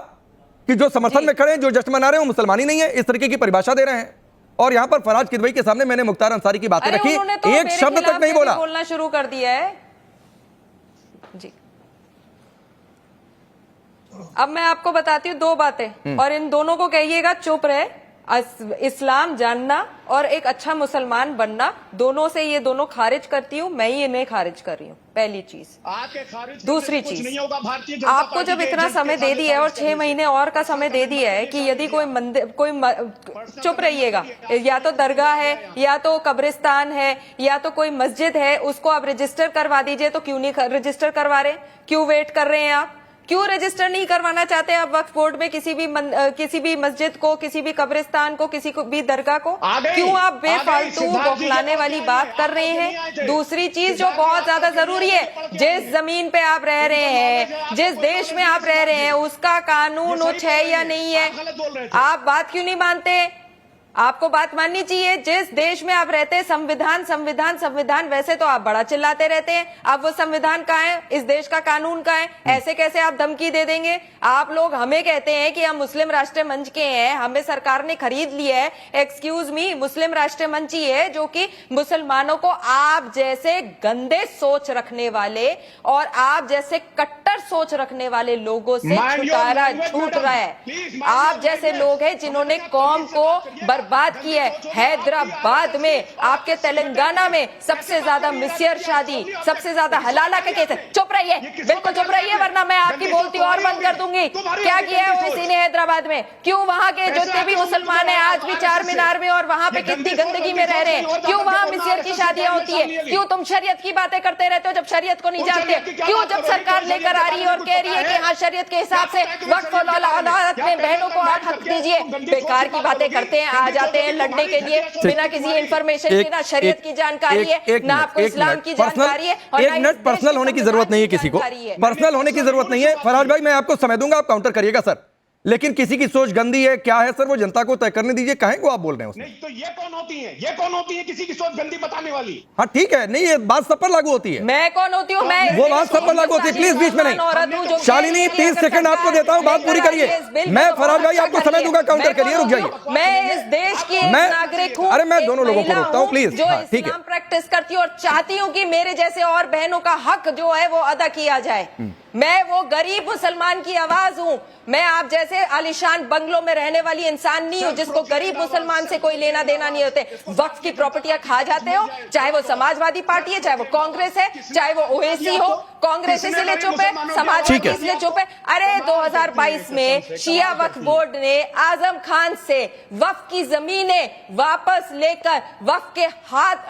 कि जो समर्थन में खड़े हैं, जो जश्न मना रहे हैं, वो मुसलमान ही नहीं है, इस तरीके की परिभाषा दे रहे हैं। और यहां पर फराज किदवई के सामने मैंने मुख्तार अंसारी की बातें रखी, एक शब्द तक नहीं बोला। बोलना शुरू कर दिया है जी। अब मैं आपको बताती हूँ 2 बातें, और इन दोनों को कहिएगा चुप रहे। इस्लाम जानना और एक अच्छा मुसलमान बनना, दोनों से ये दोनों खारिज करती हूँ, मैं ही इन्हें खारिज कर रही हूँ, पहली चीज। दूसरी चीज, आपको जब इतना समय दे दिया है और 6 महीने और का समय दे दिया है कि यदि कोई मंदिर, चुप रहिएगा, या तो दरगाह है, या तो कब्रिस्तान है, या तो कोई मस्जिद है, उसको आप रजिस्टर करवा दीजिए। तो क्यों नहीं रजिस्टर करवा रहे? क्यों वेट कर रहे हैं आप? क्यों रजिस्टर नहीं करवाना चाहते आप वक्फ बोर्ड में किसी भी मस्जिद को, किसी भी कब्रिस्तान को, किसी को भी दरगाह को? क्यों आप बेफालतू बौखलाने वाली बात कर रहे हैं? दूसरी चीज जो बहुत ज्यादा जरूरी है, जिस जमीन पे आप रह रहे हैं, जिस देश में आप रह रहे हैं, उसका कानून उच्च है या नहीं है? आप बात क्यों नहीं मानते? आपको बात माननी चाहिए। जिस देश में आप रहते हैं, संविधान संविधान संविधान, वैसे तो आप बड़ा चिल्लाते रहते हैं। अब वो संविधान कहाँ है? इस देश का कानून कहाँ है? ऐसे कैसे आप धमकी दे देंगे? आप लोग हमें कहते हैं कि हम मुस्लिम राष्ट्रीय मंच के हैं, हमें सरकार ने खरीद लिया है। एक्सक्यूज मी, मुस्लिम राष्ट्रीय मंच ही है जो कि मुसलमानों को आप जैसे गंदे सोच रखने वाले और आप जैसे कट्टर सोच रखने वाले लोगों से छुटकारा छूट रहा है। आप जैसे लोग हैं जिन्होंने कौम को बर्बाद की है। हैदराबाद में, आपके तेलंगाना में सबसे ज्यादा मिसियर शादी, सबसे ज्यादा हलाला के केस है। चुप रहिए, बिल्कुल चुप रहिए, वरना मैं आपकी बोलती और बंद कर दूंगी। क्या किया है ओवैसी ने हैदराबाद में? क्यों वहां के जितने भी मुसलमान हैं आज भी चार मीनार में और वहां पे कितनी गंदगी में रह रहे हैं? क्यों वहां मिसियर की शादियां होती है? क्यों तुम शरीयत की बातें करते रहते हो जब शरीयत को नहीं जानते? क्यों जब सरकार लेकर आ रही है और कह रही है कि हाँ शरीयत के हिसाब से वक्फ औलाद में बहनों को आप हक दीजिए, बेकार की बातें करते हैं, आ जाते हैं लड़ने के लिए बिना किसी इंफॉर्मेशन के। ना शरीयत की जानकारी है, ना आपको इस्लाम की जानकारी है। एक मिनट, पर्सनल होने की जरूरत नहीं है किसी को, पर्सनल होने की जरूरत नहीं है। फराज भाई, मैं आपको समय दूंगा, आप काउंटर करिएगा सर, लेकिन किसी की सोच गंदी है क्या है सर, वो जनता को तय करने दीजिए। कहें को आप बोल रहे हैं उसमें? नहीं तो ये कौन होती है? ये कौन होती है किसी की सोच गंदी बताने वाली? हाँ ठीक है, नहीं ये बात सब पर लागू होती है। मैं कौन होती हूँ? मैं वो बात सब पर लागू होती है, प्लीज बीच में नहीं। शालिनी 30 सेकंड आपको देता हूँ, बात पूरी करिए। मैं फराज भाई आपको समय दूंगा, काउंटर करिए, रुक जाइए। मैं इस देश की नागरिक हूँ। अरे मैं दोनों लोगों को रोकता हूँ प्लीज, जो इस्लाम प्रैक्टिस करती हूँ और चाहती हूँ कि मेरे जैसे और बहनों का हक जो है वो अदा किया जाए। मैं वो गरीब मुसलमान की आवाज हूं। मैं आप जैसे आलिशान बंगलों में रहने वाली इंसान नहीं हूं जिसको गरीब मुसलमान से कोई लेना देना नहीं होते। वक्फ की प्रॉपर्टियां खा जाते हो, चाहे वो समाजवादी पार्टी है, चाहे वो कांग्रेस है, चाहे वो ओवैसी हो। कांग्रेस इसलिए चुप है, समाजवादी इसलिए चुप है। अरे 2022 में शिया वक्फ बोर्ड ने आजम खान से वक्फ की जमीनें वापस लेकर वक्फ के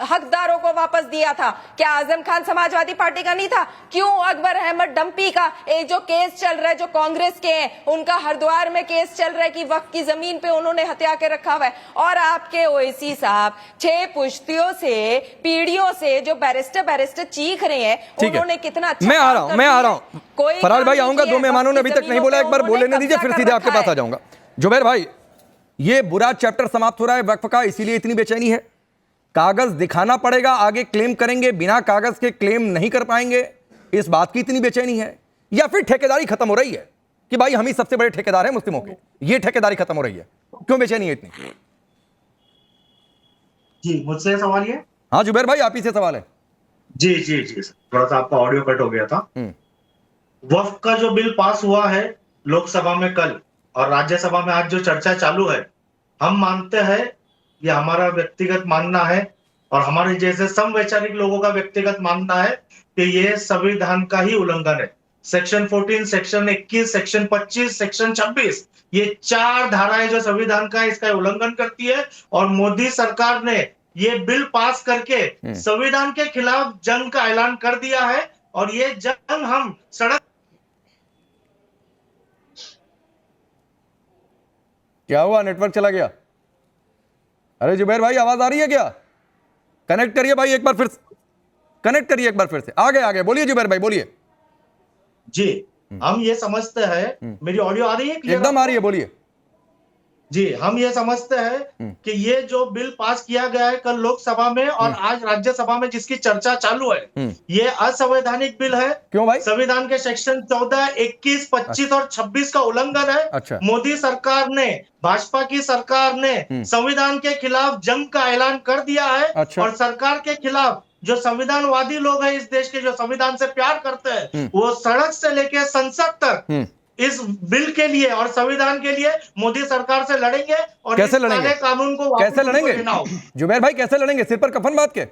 हकदारों को वापस दिया था। क्या आजम खान समाजवादी पार्टी का नहीं था? क्यों अकबर अहमद डंपी का एक जो केस चल रहा है, जो कांग्रेस के हैं, उनका हरिद्वार में केस चल रहा है कि वक्फ की जमीन पे उन्होंने हत्या के रखा हुआ है। और आपके ओवैसी साहब 6 पुश्तियों से, पीढ़ियों से जो बैरिस्टर चीख रहे हैं, उन्होंने कितना अच्छा मैं आ रहा हूं फराज भाई, आऊंगा। 2 मेहमानों ने अभी तक नहीं बोला, एक बार बोल लेने दीजिए, फिर सीधे आपके पास आ जाऊंगा। जुबैर भाई, ये बुरा चैप्टर समाप्त हो रहा है वक्फ का, इसीलिए इतनी बेचैनी है? कागज दिखाना पड़ेगा, आगे क्लेम करेंगे, बिना कागज के क्लेम नहीं कर पाएंगे, इस बात की इतनी बेचैनी है? या फिर ठेकेदारी खत्म हो रही है कि भाई हम ही सबसे बड़े ठेकेदार हैं मुस्लिमों के, ये ठेकेदारी खत्म हो रही है? क्यों बेचैनी है इतनी? जी, मुझसे सवाल है? हाँ जुबैर भाई, आप ही से सवाल है। जी जी जी, थोड़ा सा आपका ऑडियो कट हो गया था। वक्फ का जो बिल पास हुआ है लोकसभा में कल और राज्यसभा में आज जो चर्चा चालू है, हम मानते हैं, ये हमारा व्यक्तिगत मानना है और हमारे जैसे समवैचारिक लोगों का व्यक्तिगत मानना है कि ये संविधान का ही उल्लंघन है। सेक्शन 14, सेक्शन 21, सेक्शन 25, सेक्शन 26, ये 4 धाराएं जो संविधान का है, इसका उल्लंघन करती है। और मोदी सरकार ने ये बिल पास करके संविधान के खिलाफ जंग का ऐलान कर दिया है और ये जंग हम सड़क। क्या हुआ, नेटवर्क चला गया? अरे जुबैर भाई, आवाज आ रही है क्या? कनेक्ट करिए भाई एक बार फिर, कनेक्ट करिए एक बार फिर से। आ गए, बोलिए जुबैर भाई, बोलिए। जी, हम ये समझते हैं, मेरी ऑडियो आ रही है? एकदम आ रही है, बोलिए। जी, हम ये समझते हैं कि ये जो बिल पास किया गया है कल लोकसभा में और आज राज्यसभा में जिसकी चर्चा चालू है, ये असंवैधानिक बिल है। क्यों भाई? संविधान के सेक्शन 14, 21, 25 और 26 का उल्लंघन है। अच्छा। मोदी सरकार ने, भाजपा की सरकार ने संविधान के खिलाफ जंग का ऐलान कर दिया है। अच्छा। और सरकार के खिलाफ जो संविधानवादी लोग हैं इस देश के, जो संविधान से प्यार करते हैं, वो सड़क से लेके संसद तक इस बिल के लिए और संविधान के लिए मोदी सरकार से लड़ेंगे। और कैसे लड़ेंगे? कानून को कैसे लड़ेंगे जुबैर भाई, कैसे लड़ेंगे? सिर पर कफन बांध के?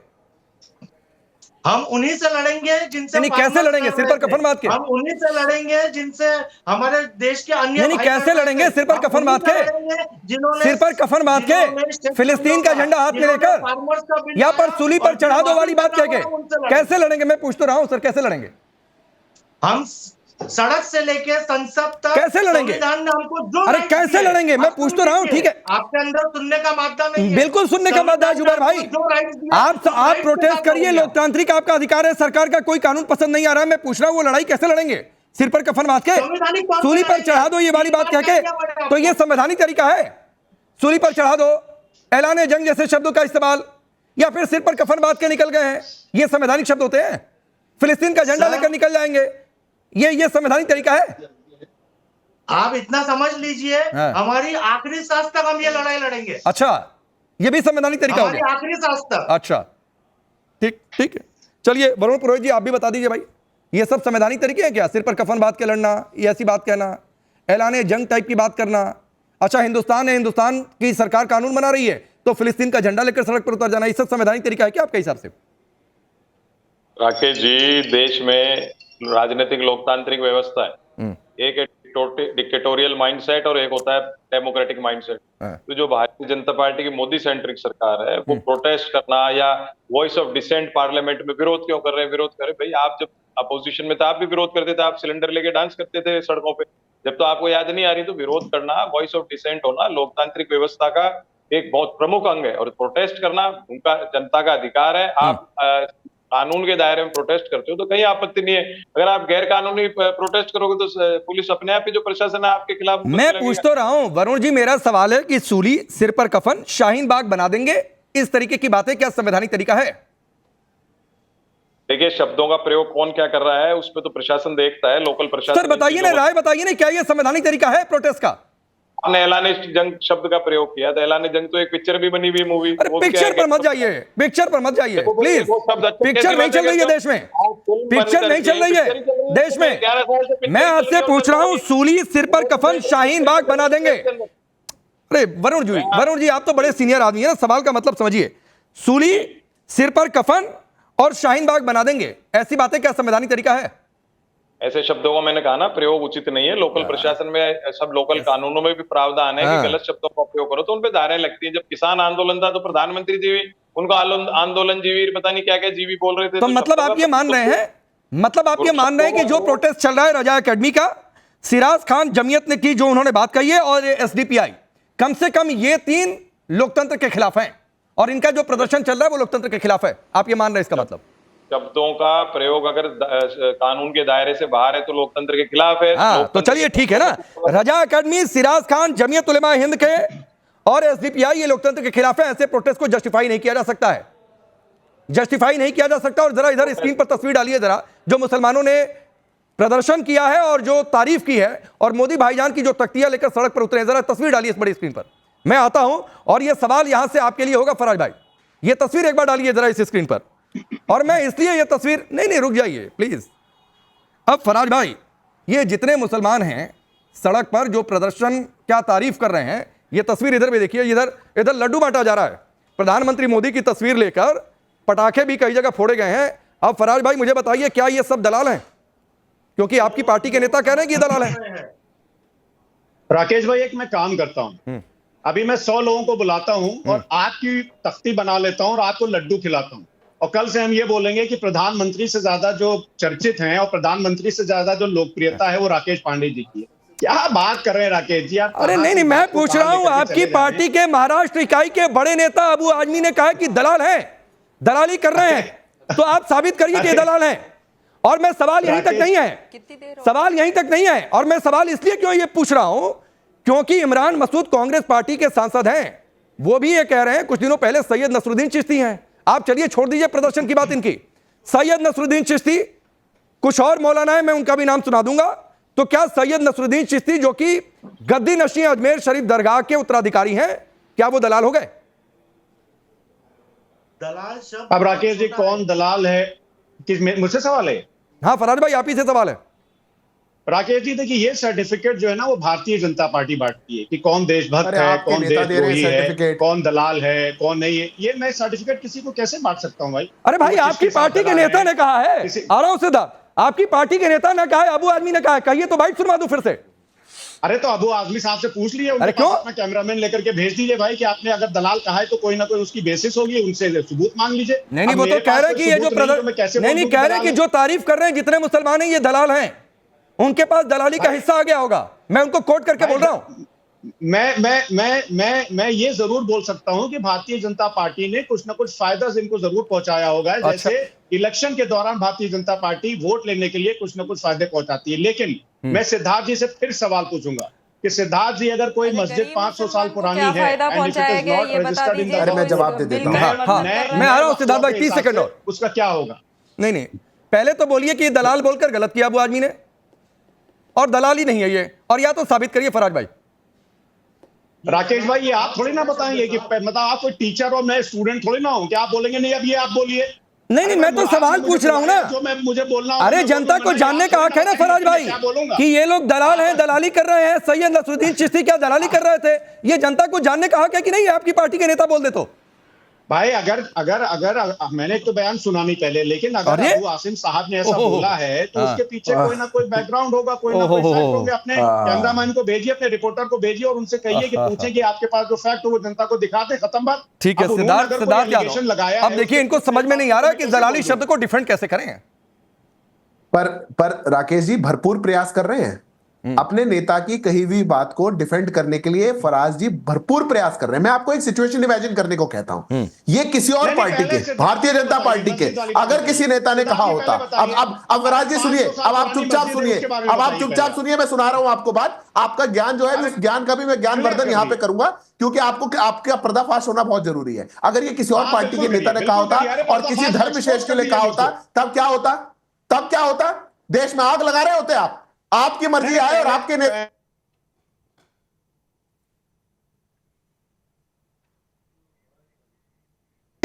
हम उन्हीं से लड़ेंगे जिनसे। नहीं, कैसे लड़ेंगे? सिर पर कफन बांध के? हम उन्हीं से लड़ेंगे जिनसे हमारे देश के अन्य। नहीं, कैसे लड़ेंगे? सिर पर कफन बांध के? सिर पर कफन बांध के, फिलिस्तीन का झंडा हाथ में लेकर, या पर सूली पर चढ़ा दो वाली बात कह के कैसे लड़ेंगे? मैं पूछ तो रहा हूं सर, कैसे लड़ेंगे? हम सड़क से लेके संसद तक कैसे लड़ेंगे? संविधान ने हमको जो। अरे कैसे लड़ेंगे? मैं पूछ तो रहा हूं, ठीक है। आपके अंदर सुनने का मादा नहीं है। बिल्कुल सुनने का मादा है जुबैर भाई। आप प्रोटेस्ट करिए, लोकतांत्रिक आपका अधिकार है। सरकार का कोई कानून पसंद नहीं आ रहा है, मैं पूछ रहा हूं वो लड़ाई कैसे लड़ेंगे? सिर पर कफन बांध के, सूली पर चढ़ा दो ये वाली बात कह के? तो ये संवैधानिक तरीका है? सूली पर चढ़ा दो, ऐलान जंग जैसे शब्दों का इस्तेमाल, या फिर सिर पर कफन बांध के निकल गए हैं, ये संवैधानिक शब्द होते हैं? फिलिस्तीन का झंडा लेकर निकल जाएंगे, ये संवैधानिक तरीका है? आप इतना समझ लीजिए, हमारी आखिरी सांस तक हम ये लड़ाई लड़ेंगे। अच्छा, ये भी संवैधानिक तरीका हो गया? आखिरी सांस तक। अच्छा, ठीक है। चलिए वरुण पुरोहित जी, आप भी बता दीजिए भाई, ये सब संवैधानिक तरीके हैं क्या? सिर पर कफन बांध के लड़ना, ये ऐसी बात कहना, ऐलान जंग टाइप की बात करना। अच्छा, हिंदुस्तान है, हिंदुस्तान की सरकार कानून बना रही है, तो फिलिस्तीन का झंडा लेकर सड़क पर उतर जाना, ये सब संवैधानिक तरीका है क्या आपके हिसाब से? राकेश जी, देश में राजनीतिक लोकतांत्रिक व्यवस्था है, एक डिक्टेटोरियल माइंडसेट और एक होता है डेमोक्रेटिक माइंडसेट। तो जो भारतीय जनता पार्टी की मोदी सेंट्रिक सरकार है, वो प्रोटेस्ट करना या वॉइस ऑफ डिसेंट पार्लियामेंट में विरोध क्यों कर रहे हैं? विरोध करें भाई, आप जब अपोजिशन में थे आप भी विरोध करते थे, आप सिलेंडर लेके डांस करते थे सड़कों पे। जब तो आपको याद नहीं आ रही तो विरोध करना, वॉइस ऑफ डिसेंट होना लोकतांत्रिक व्यवस्था का एक बहुत प्रमुख अंग है। और प्रोटेस्ट करना उनका जनता का अधिकार है। आप कानून के दायरे में प्रोटेस्ट करते हो तो कहीं आपत्ति नहीं है। अगर आप गैर कानूनी प्रोटेस्ट करोगे तो पुलिस अपने आप ही, जो प्रशासन है आपके खिलाफ। मैं पूछ तो रहा हूं वरुण जी, मेरा सवाल है कि सूली, सिर पर कफन, शाहीन बाग बना देंगे, इस तरीके की बातें क्या संवैधानिक तरीका है? देखिए, शब्दों का प्रयोग कौन क्या कर रहा है उस पर तो प्रशासन देखता है, लोकल प्रशासन। सर बताइए ना, राय बताइए ना, क्या यह संवैधानिक तरीका है प्रोटेस्ट का? आपने ऐलान जंग शब्द का प्रयोग किया, तो ऐलान जंग तो एक पिक्चर भी बनी हुई मूवी। पिक्चर पर मत जाइए, पिक्चर पर मत जाइए प्लीज। पिक्चर नहीं चल रही है देश में, पिक्चर नहीं चल रही है देश में। मैं आपसे पूछ रहा हूं, सूली सिर पर कफन शाहीन बाग बना देंगे? अरे वरुण जी आप तो बड़े सीनियर आदमी है, सवाल का मतलब समझिए। सूली सिर पर कफन और शाहीन बाग बना देंगे, ऐसी बातें क्या संवैधानिक तरीका है? ऐसे शब्दों का मैंने कहा ना प्रयोग उचित नहीं है। लोकल प्रशासन में, सब लोकल कानूनों में भी प्रावधान है कि गलत शब्दों का उपयोग करो तो उनपे धाराएं लगती हैं। जब किसान आंदोलन था तो प्रधानमंत्री जी भी उनको आंदोलन जीवी पता नहीं क्या क्या जीवी बोल रहे थे। तो मतलब आप ये मान रहे हैं, मतलब आप ये मान रहे हैं कि जो प्रोटेस्ट चल रहा है रजा एकेडमी का, सिराज खान जमीयत ने की जो उन्होंने बात कही है, और एसडीपीआई, कम से कम ये 3 लोकतंत्र के खिलाफ हैं, और इनका जो प्रदर्शन चल रहा है वो लोकतंत्र के खिलाफ है। आप ये मान रहे हैं, इसका मतलब? शब्दों का प्रयोग अगर कानून के दायरे से बाहर है तो लोकतंत्र के खिलाफ है। हाँ, तो चलिए ठीक है ना, रजा एकेडमी, सिराज खान, जमीयत उलेमा हिंद के और एसडीपीआई ये लोकतंत्र के खिलाफ है। ऐसे प्रोटेस्ट को जस्टिफाई नहीं किया जा सकता है, जस्टिफाई नहीं किया जा सकता। और जरा इधर स्क्रीन पर तस्वीर डालिए जरा, जो मुसलमानों ने प्रदर्शन किया है और जो तारीफ की है, और मोदी भाईजान की जो तख्तियां लेकर सड़क पर उतरे, जरा तस्वीर डालिए इस बड़ी स्क्रीन पर। मैं आता हूं और यह सवाल यहां से आपके लिए होगा फराज भाई, ये तस्वीर एक बार डालिए जरा इस स्क्रीन पर। और मैं इसलिए ये तस्वीर, नहीं रुक जाइए प्लीज। अब फराज भाई, ये जितने मुसलमान हैं सड़क पर जो प्रदर्शन क्या तारीफ कर रहे हैं, ये तस्वीर इधर भी देखिए, इधर लड्डू बांटा जा रहा है। प्रधानमंत्री मोदी की तस्वीर लेकर पटाखे भी कई जगह फोड़े गए हैं। अब फराज भाई मुझे बताइए, क्या ये सब दलाल हैं? क्योंकि आपकी पार्टी के नेता कह रहे हैं कि ये दलाल हैं। राकेश भाई, एक मैं काम करता हूं, अभी मैं 100 लोगों को बुलाता हूं और आग की तख्ती बना लेता हूं और आग को लड्डू खिलाता हूं, और कल से हम ये बोलेंगे कि प्रधानमंत्री से ज्यादा जो चर्चित हैं और प्रधानमंत्री से ज्यादा जो लोकप्रियता है वो राकेश पांडे जी की है। क्या बात कर रहे हैं राकेश जी आप? अरे नहीं, मैं पूछ रहा हूं, आपकी पार्टी के महाराष्ट्र इकाई के बड़े नेता अबू आजमी ने कहा कि दलाल हैं, दलाली कर रहे हैं, तो आप साबित करिए कि दलाल हैं। और मैं सवाल यहीं तक नहीं है, सवाल यहीं तक नहीं है, और मैं सवाल इसलिए क्यों ये पूछ रहा हूं क्योंकि इमरान मसूद कांग्रेस पार्टी के सांसद हैं, वो भी ये कह रहे हैं, कुछ दिनों पहले सैयद नसरुद्दीन चिश्ती हैं, आप चलिए छोड़ दीजिए प्रदर्शन की बात इनकी, सैयद नसरुद्दीन चिश्ती, कुछ और मौलाना है, मैं उनका भी नाम सुना दूंगा। तो क्या सैयद नसरुद्दीन चिश्ती जो कि गद्दी नशीं अजमेर शरीफ दरगाह के उत्तराधिकारी हैं, क्या वो दलाल हो गए? दलाल अब राकेश जी, कौन दलाल है? मुझसे सवाल है? हाँ फराज भाई, आप ही से सवाल है। राकेश जी देखिए, ये सर्टिफिकेट जो है ना वो भारतीय जनता पार्टी बांटती है कि कौन देशभक्त है, कौन देशद्रोही है, कौन दलाल है, कौन नहीं है। ये मैं सर्टिफिकेट किसी को कैसे बांट सकता हूँ भाई? अरे भाई, आपकी पार्टी के नेता ने कहा है, आ रहा हूं सिद्धार्थ, आपकी पार्टी के नेता ने कहा है, अबू आदमी ने कहा है, कहिए तो भाई सुनवा दूं फिर से। अरे तो अबू आजमी साहब से पूछ लिए, अरे क्यों? अपना कैमरामैन लेकर के भेज दीजिए भाई कि आपने अगर दलाल कहा है तो कोई ना कोई उसकी बेसिस होगी, उनसे सबूत मांग लीजिए। नहीं, वो तो कह रहे हैं कि ये जो नहीं कह रहे कि जो तारीफ कर रहे हैं जितने मुसलमान हैं ये दलाल हैं, उनके पास दलाली का हिस्सा आ गया होगा। मैं उनको कोट करके बोल रहा हूं। मैं ये जरूर बोल सकता हूं कि भारतीय जनता पार्टी ने कुछ ना कुछ फायदा इनको जरूर पहुंचाया होगा। जैसे इलेक्शन के दौरान भारतीय जनता पार्टी वोट लेने के लिए कुछ ना कुछ फायदे पहुंचाती है। लेकिन मैं सिद्धार्थ जी से फिर सवाल पूछूंगा कि सिद्धार्थ जी, अगर कोई मस्जिद 500 साल पुरानी है, अरे मैं जवाब दे देता हूं। मैं आ रहा हूं सिद्धार्थ भाई, 30 सेकंड और, उसका क्या होगा? नहीं, पहले तो बोलिए कि दलाल बोलकर गलत किया अबू आदमी ने, और दलाल ही नहीं है ये, और या तो साबित करिए फराज भाई। राकेश भाई, ये आप थोड़ी ना बताएंगे कि मतलब आप कोई टीचर और मैं स्टूडेंट थोड़ी ना हूं कि आप बोलेंगे नहीं अब ये आप बोलिए। नहीं, मैं तो सवाल पूछ रहा हूं ना, जो मैं मुझे बोलना, अरे जनता को जानने का हक है ना फराज भाई कि ये लोग दलाल हैं, दलाली कर रहे हैं। सैयद नसरुद्दीन चिश्ती क्या दलाली कर रहे थे? ये जनता को जानने का हक है कि नहीं? आपकी पार्टी के नेता बोल दे तो भाई, अगर मैंने तो बयान सुना नहीं पहले, लेकिन अगर अबू आसिम साहब ने ऐसा बोला है तो उसके पीछे कोई ना कोई बैकग्राउंड होगा, कोई ना कोई फैक्ट होंगे। अपने कैमरामैन को भेजिए, अपने रिपोर्टर को भेजिए और उनसे कहिए कि पूछें कि आपके पास जो फैक्ट हो वो जनता को दिखा दे, खत्म बात। ठीक है सिद्धार्थ यादव, अब देखिए इनको समझ में नहीं आ रहा कि दलाली शब्द को डिफेंड कैसे करें। पर राकेश जी भरपूर प्रयास कर रहे हैं अपने नेता की कही हुई बात को डिफेंड करने के लिए। फराज जी भरपूर प्रयास कर रहे हैं। मैं आपको एक सिचुएशन इमेजिन करने को कहता हूं, ये किसी और पार्टी के, भारतीय जनता पार्टी के अगर किसी नेता ने कहा होता, अब फराज जी सुनिए, अब आप चुपचाप सुनिए, मैं सुना रहा हूं आपको बात। आपका ज्ञान जो है, उस ज्ञान का भी मैं ज्ञानवर्धन यहां पे करूंगा, क्योंकि आपका पर्दाफाश होना बहुत जरूरी है। अगर ये किसी और पार्टी के नेता ने कहा होता और किसी धर्म विशेष के लिए कहा होता, तब क्या होता? देश में आग लगा रहे होते आप। आपकी मर्जी आए और आपके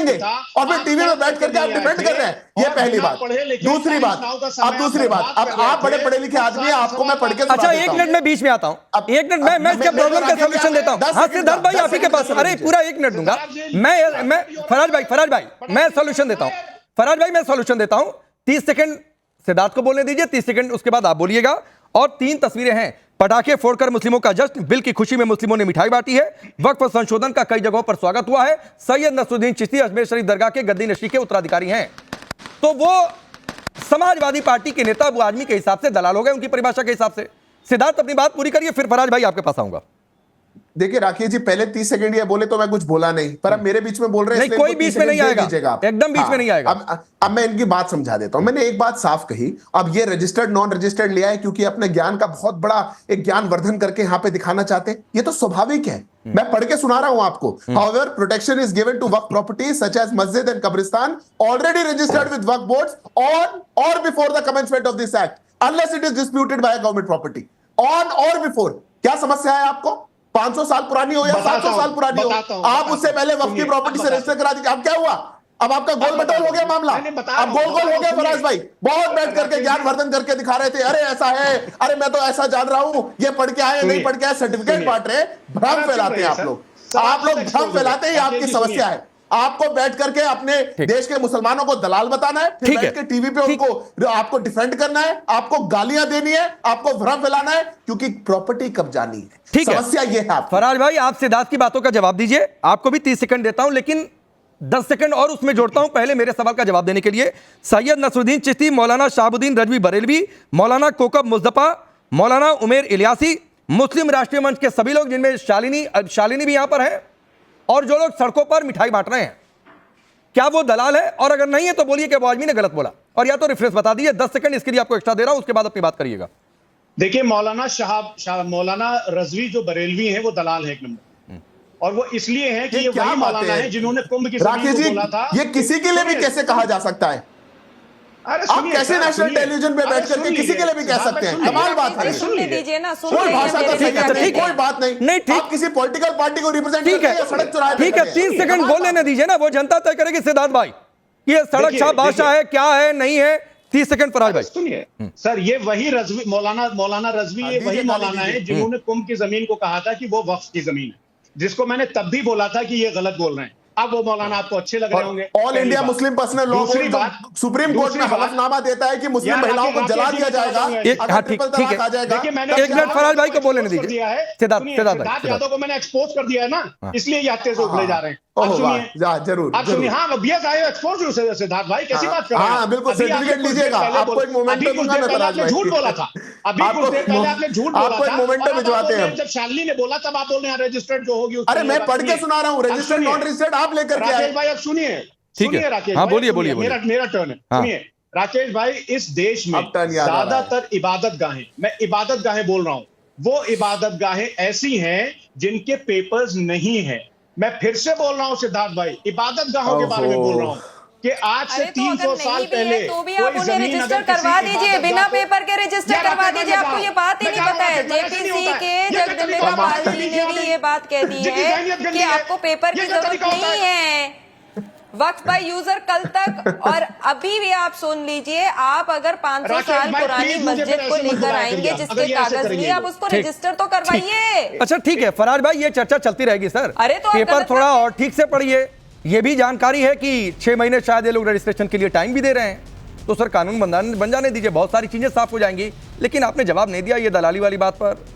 करेंगे और फिर टीवी में बैठ करके आप डिफेंड कर रहे हैं, ये पहली बात। दूसरी बात, अब आप बड़े पढ़े लिखे आदमी हैं, आपको मैं पढ़ के सुना अच्छा, देता एक हूं। मिनट में बीच में आता हूं, एक मिनट मैं इसके प्रॉब्लम का सॉल्यूशन देता हूं। हाँ सिद्धार्थ भाई, आप ही के पास, अरे पूरा 1 मिनट दूंगा मैं फराज भाई मैं सॉल्यूशन देता हूं। फराज भाई मैं सॉल्यूशन देता हूं, 30 सेकंड सिद्धार्थ को बोलने दीजिए, 30 सेकंड उसके बाद आप बोलिएगा। और 3 तस्वीरें हैं, पटाखे फोड़कर मुस्लिमों का जश्न, बिल की खुशी में मुस्लिमों ने मिठाई बांटी है, वक्फ संशोधन का कई जगहों पर स्वागत हुआ है, सैयद नसरुद्दीन चिश्ती अजमेर शरीफ दरगाह के गद्दी नशी के उत्तराधिकारी हैं। तो वो समाजवादी पार्टी के नेता अबू आजमी के हिसाब से दलाल हो गए, उनकी परिभाषा के हिसाब से। सिद्धार्थ अपनी बात पूरी करिए, फिर फराज भाई आपके पास आऊंगा। देखिए राकेश जी, पहले 30 सेकंड ये बोले तो मैं कुछ बोला नहीं, पर अब मेरे बीच में बोल रहे हैं, नहीं कोई बीच में नहीं आएगा, एकदम बीच में नहीं आएगा। अब मैं इनकी बात समझा देता हूं। मैंने एक बात साफ कही, अब ये रजिस्टर्ड नॉन रजिस्टर्ड लिया है क्योंकि अपने ज्ञान का बहुत बड़ा एक ज्ञान वर्धन करके यहां पे दिखाना चाहते हैं, ये तो स्वाभाविक है, मैं पढ़ के सुना रहा हूं आपको। However protection is given to Waqf properties such as masjid and kabristan already registered with Waqf boards on or before the commencement of this act unless it is disputed by government property. On or before, क्या समस्या है आपको? 500 साल पुरानी हो या 700 साल पुरानी हो, आप उससे पहले वक्फ की प्रॉपर्टी से रजिस्टर करा दीजिए। अब क्या हुआ? अब आपका गोल बटोल हो गया मामला, अब गोल गोल हो गया। फराज भाई बहुत बैठ करके ज्ञान वर्धन करके दिखा रहे थे, अरे ऐसा है, अरे मैं तो ऐसा जान रहा हूं, ये पढ़ के आए नहीं पढ़ के आए, सर्टिफिकेट बांट रहे, भ्रम फैलाते हैं आप लोग भ्रम फैलाते हैं, आपकी समस्या है। आपको बैठ करके अपने देश के मुसलमानों को दलाल बताना है, फिर बैठ के टीवी पे उनको आपको डिफेंड करना है, आपको गालियां देनी है, आपको भ्रम फैलाना है, क्योंकि प्रॉपर्टी कब्जानी है। ठीक है, समस्या ये है। फराज भाई आप सिद्धार्थ की बातों का जवाब दीजिए, आपको भी 30 सेकंड देता हूं, लेकिन 10 सेकंड और उसमें जोड़ता हूं पहले मेरे सवाल का जवाब देने के लिए। सैयद नसरुद्दीन चिश्ती, मौलाना शहाबुद्दीन रजवी बरेलवी, मौलाना कोकब मुस्तफा, मौलाना उमेर इलियासी, मुस्लिम राष्ट्रीय मंच के सभी लोग, जिनमें शालिनी भी यहां पर है, और जो लोग सड़कों पर मिठाई बांट रहे हैं, क्या वो दलाल है? और अगर नहीं है तो बोलिए कि अबू आजमी ने गलत बोला, और या तो रेफरेंस बता दीजिए। 10 सेकंड इसके लिए आपको एक्स्ट्रा दे रहा हूं, उसके बाद अपनी बात करिएगा। देखिए, मौलाना रजवी जो बरेलवी हैं वो दलाल है एक नंबर, और वो इसलिए हैं कि ये वही मौलाना है जिन्होंने कुंभ की जमीन को बोला था। ये किसी के लिए भी कैसे कहा जा सकता है? आप कैसे नेशनल टेलीविजन पे बैठ करके किसी के लिए भी कह सकते हैं? कमाल बात है। सुन लीजिए ना, कोई भाषा का सही, कोई बात नहीं, आप किसी पॉलिटिकल पार्टी को रिप्रेजेंट करते हैं, सड़क चौराहे पे ठीक है, 30 सेकंड बोल लेने दीजिए ना, वो जनता तय करेगी। सिद्धार्थ भाई, ये सड़क शाह बादशाह है, क्या है नहीं है? 30 सेकंड फराज भाई। सुनिए सर, ये वही रजवी मौलाना रजवी, ये वही मौलाना है जिन्होंने कुंभ की जमीन को कहा था कि वो वक्फ की जमीन है, जिसको मैंने तब भी बोला था कि ये गलत बोल रहे हैं। अब वो मौलाना आपको अच्छे लग रहे होंगे। All India Muslim personal law board supreme court में हलफनामा देता है कि मुस्लिम महिलाओं को जला दिया जाएगा, ठीक है, एक मिनट फराज भाई को बोलने दीजिए। सिद्धार्थ यादव को मैंने एक्सपोज कर दिया है ना, इसलिए ये हत्या से उखड़े जा रहे हैं। जरूर आप सुनिए, हाँ एक्सपोज सिद्धार्थ भाई, कैसी बात कर रहे हैं? हाँ बिल्कुल, सर्टिफिकेट लीजिएगा, आपको एक मोमेंटो दूंगा मैं फराज भाई। झूठ बोला था, अभी कुछ देर पहले आपने झूठ बोला था, आपको एक मोमेंटो भिजवाते हैं। जब शालिनी ने बोला तब आप बोल रहे हैं रजिस्टर्ड जो होगी। अरे मैं पढ़ के सुना रहा हूँ, रजिस्टर्ड नॉन रजिस्टर्ड आप लेकर के आए। भाई अब सुनिए, राकेश, हाँ बोलिए, मेरा टर्न है। सुनिए राकेश भाई, इस देश में ज्यादातर इबादत गाहें, मैं इबादत गाहें बोल रहा हूँ, वो इबादत गाहें ऐसी हैं जिनके पेपर्स नहीं है। मैं फिर से बोल रहा हूँ सिद्धार्थ भाई, इबादत गाहों के बारे में बोल रहा हूँ कि आज से 300 साल पहले तो भी आप उन्हें रजिस्टर करवा दीजिए, बिना पेपर के रजिस्टर करवा दीजिए। आपको ये बात ही नहीं पता है, जेपीसी के जगदम्बिका पाल जी ने भी ये बात कह दी है कि आपको पेपर की जरूरत नहीं है, वक्फ बाय यूजर कल तक। और अभी भी आप सुन लीजिए, आप अगर 500 साल पुरानी मस्जिद को लेकर आएंगे जिसके कागज नहीं, आप उसको रजिस्टर तो करवाइए। अच्छा ठीक है फराज भाई, ये चर्चा चलती रहेगी सर। अरे तो पेपर थोड़ा और ठीक से पढ़िए। ये भी जानकारी है कि 6 महीने शायद ये लोग रजिस्ट्रेशन के लिए टाइम भी दे रहे हैं, तो सर कानून बन जाने दीजिए, बहुत सारी चीजें साफ हो जाएंगी। लेकिन आपने जवाब नहीं दिया ये दलाली वाली बात पर।